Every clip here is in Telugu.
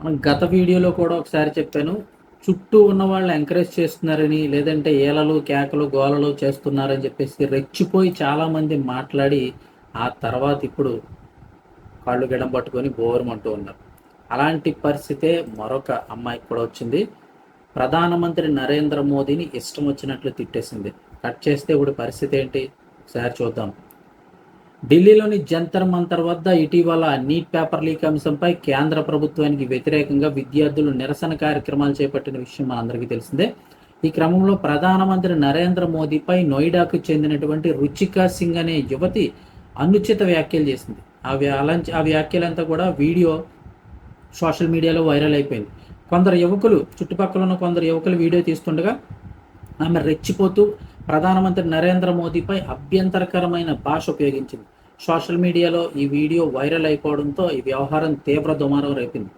మనం గత వీడియోలో కూడా ఒకసారి చెప్పాను. చుట్టూ ఉన్న వాళ్ళు ఎంకరేజ్ చేస్తున్నారని, లేదంటే ఏలలు, కేకలు, గోలలు చేస్తున్నారని చెప్పేసి రెచ్చిపోయి చాలామంది మాట్లాడి, ఆ తర్వాత ఇప్పుడు కాళ్ళు గిడం పట్టుకొని బోరుమంటూ ఉన్నారు. అలాంటి పరిస్థితే మరొక అమ్మాయికి కూడా వచ్చింది. ప్రధానమంత్రి నరేంద్ర మోదీని ఇష్టం వచ్చినట్లు తిట్టేసింది. కట్ చేస్తే ఇప్పుడు పరిస్థితి ఏంటి ఒకసారి చూద్దాం. ఢిల్లీలోని జంతర్ మంతర్ వద్ద ఇటీవల నీట్ పేపర్ లీక్ అంశంపై కేంద్ర ప్రభుత్వానికి వ్యతిరేకంగా విద్యార్థులు నిరసన కార్యక్రమాలు చేపట్టిన విషయం మనందరికీ తెలిసిందే. ఈ క్రమంలో ప్రధానమంత్రి నరేంద్ర మోదీపై నోయిడాకు చెందినటువంటి రుచికా సింగ్ అనే యువతి అనుచిత వ్యాఖ్యలు చేసింది. ఆ వ్యాఖ్యలంతా కూడా వీడియో సోషల్ మీడియాలో వైరల్ అయిపోయింది. చుట్టుపక్కల ఉన్న కొందరు యువకులు వీడియో తీస్తుండగా ఆమె రెచ్చిపోతూ ప్రధానమంత్రి నరేంద్ర మోదీపై అభ్యంతరకరమైన భాష ఉపయోగించింది. సోషల్ మీడియాలో ఈ వీడియో వైరల్ అయిపోవడంతో ఈ వ్యవహారం తీవ్ర దుమారం రేపింది.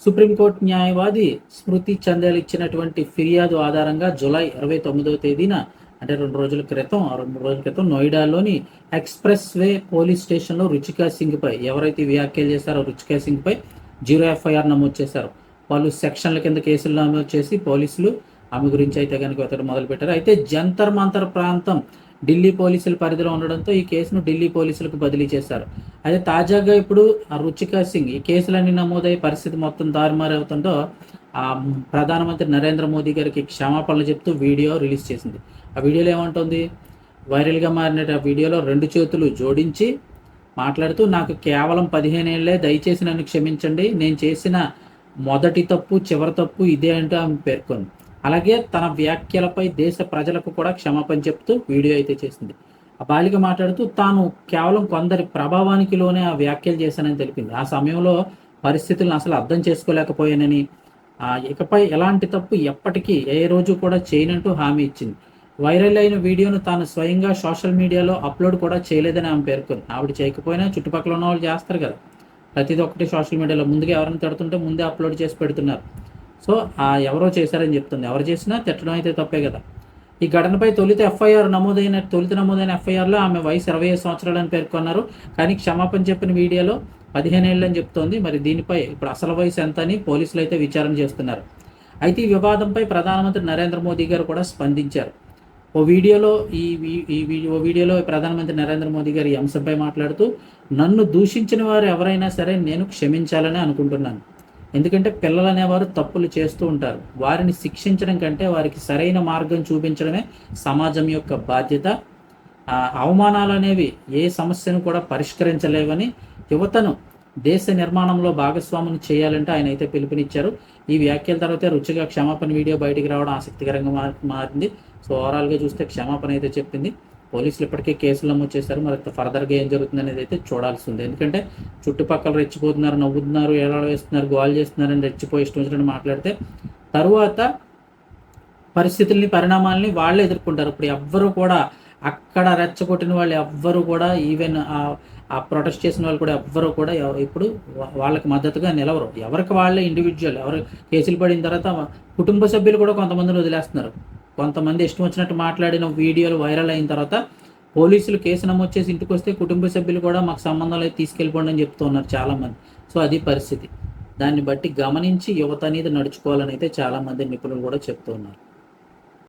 సుప్రీంకోర్టు న్యాయవాది స్మృతి చందేల్ ఇచ్చినటువంటి ఫిర్యాదు ఆధారంగా జూలై 29వ తేదీన అంటే 2 రోజుల క్రితం నోయిడాలోని ఎక్స్ప్రెస్ వే పోలీస్ స్టేషన్లో రుచికా సింగ్పై ఎవరైతే వ్యాఖ్యలు చేశారో రుచికా సింగ్పై 0 ఎఫ్ఐఆర్ నమోదు చేశారు. పలు సెక్షన్ల కింద కేసులు నమోదు చేసి పోలీసులు ఆమె గురించి అయితే కనుక వెతకడం మొదలుపెట్టారు. అయితే జంతర్ మంతర్ ప్రాంతం ఢిల్లీ పోలీసుల పరిధిలో ఉండడంతో ఈ కేసును ఢిల్లీ పోలీసులకు బదిలీ చేశారు. అయితే తాజాగా ఇప్పుడు ఆ రుచికా సింగ్ ఈ కేసులన్నీ నమోదై పరిస్థితి మొత్తం తారుమారవుతుందో ఆ ప్రధానమంత్రి నరేంద్ర మోదీ గారికి క్షమాపణలు చెప్తూ వీడియో రిలీజ్ చేసింది. ఆ వీడియోలో ఏమంటుంది, వైరల్గా మారిన ఆ వీడియోలో 2 చేతులు జోడించి మాట్లాడుతూ, నాకు కేవలం 15 ఏళ్లే, దయచేసి నన్ను క్షమించండి, నేను చేసిన మొదటి తప్పు చివరి తప్పు ఇదే అంటూ ఆమె పేర్కొంది. అలాగే తన వ్యాఖ్యలపై దేశ ప్రజలకు కూడా క్షమాపణ చెప్తూ వీడియో అయితే చేసింది. ఆ బాలిక మాట్లాడుతూ తాను కేవలం కొందరి ప్రభావానికి లోనే ఆ వ్యాఖ్యలు చేశానని తెలిపింది. ఆ సమయంలో పరిస్థితులను అసలు అర్థం చేసుకోలేకపోయానని, ఇకపై ఎలాంటి తప్పు ఎప్పటికీ ఏ రోజు కూడా చేయనంటూ హామీ ఇచ్చింది. వైరల్ అయిన వీడియోను తాను స్వయంగా సోషల్ మీడియాలో అప్లోడ్ కూడా చేయలేదని ఆమె పేర్కొంది. ఆవిడ చేయకపోయినా చుట్టుపక్కల ఉన్న వాళ్ళు చేస్తారు కదా, ప్రతిదీ ఒకటి సోషల్ మీడియాలో ముందుగా ఎవరైనా తిడుతుంటే ముందే అప్లోడ్ చేసి పెడుతున్నారు. సో ఎవరో చేశారని చెప్తుంది. ఎవరు చేసినా తిట్టడం అయితే తప్పే కదా. ఈ ఘటనపై తొలుత నమోదైన ఎఫ్ఐఆర్లో ఆమె వయసు 25 సంవత్సరాలని పేర్కొన్నారు. కానీ క్షమాపణ చెప్పిన వీడియోలో 15 ఏళ్ళని చెప్తోంది. మరి దీనిపై ఇప్పుడు అసలు వయసు ఎంత అని పోలీసులు అయితే విచారణ చేస్తున్నారు. అయితే ఈ వివాదంపై ప్రధానమంత్రి నరేంద్ర మోదీ గారు కూడా స్పందించారు. ఓ వీడియోలో ప్రధానమంత్రి నరేంద్ర మోదీ గారు ఈ అంశంపై మాట్లాడుతూ, నన్ను దూషించిన వారు ఎవరైనా సరే నేను క్షమించాలని అనుకుంటున్నాను. ఎందుకంటే పిల్లలు అనేవారు తప్పులు చేస్తూ ఉంటారు. వారిని శిక్షించడం కంటే వారికి సరైన మార్గం చూపించడమే సమాజం యొక్క బాధ్యత. అవమానాలు అనేవి ఏ సమస్యను కూడా పరిష్కరించలేవని, యువతను దేశ నిర్మాణంలో భాగస్వాములు చేయాలంటే ఆయన అయితే పిలుపునిచ్చారు. ఈ వ్యాఖ్యల తర్వాత రుచిగా క్షమాపణ వీడియో బయటికి రావడం ఆసక్తికరంగా మారింది. సో ఓవరాల్గా చూస్తే క్షమాపణ అయితే చెప్పింది. పోలీసులు ఇప్పటికే కేసులు నమోదు చేశారు. మరి ఫర్దర్గా ఏం జరుగుతుంది అనేది అయితే చూడాల్సి ఉంది. ఎందుకంటే చుట్టుపక్కల రెచ్చిపోతున్నారు, నవ్వుతున్నారు, ఏడాలు వేస్తున్నారు, గోల్ చేస్తున్నారని రెచ్చిపోయి ఇష్టం వచ్చినట్టు మాట్లాడితే తరువాత పరిణామాలని వాళ్ళే ఎదుర్కొంటారు. ఇప్పుడు ఎవ్వరు కూడా అక్కడ రెచ్చగొట్టిన వాళ్ళు ఎవ్వరు కూడా, ఈవెన్ ఆ ప్రొటెస్ట్ చేసిన వాళ్ళు కూడా ఎవ్వరు కూడా ఇప్పుడు వాళ్ళకి మద్దతుగా నిలవరు. ఎవరికి వాళ్ళే ఇండివిజువల్. ఎవరు కేసులు పడిన తర్వాత కుటుంబ సభ్యులు కూడా కొంతమందిని వదిలేస్తున్నారు. కొంతమంది ఇష్టం వచ్చినట్టు మాట్లాడిన వీడియోలు వైరల్ అయిన తర్వాత పోలీసులు కేసు నమోదు చేసి ఇంటికి వస్తే కుటుంబ సభ్యులు కూడా మాకు సంబంధాలు అయితే తీసుకెళ్ళిపోండి అని చెప్తూ ఉన్నారు చాలామంది. సో అది పరిస్థితి. దాన్ని బట్టి గమనించి యువత అనేది నడుచుకోవాలని అయితే చాలామంది నిపుణులు కూడా చెప్తూ ఉన్నారు.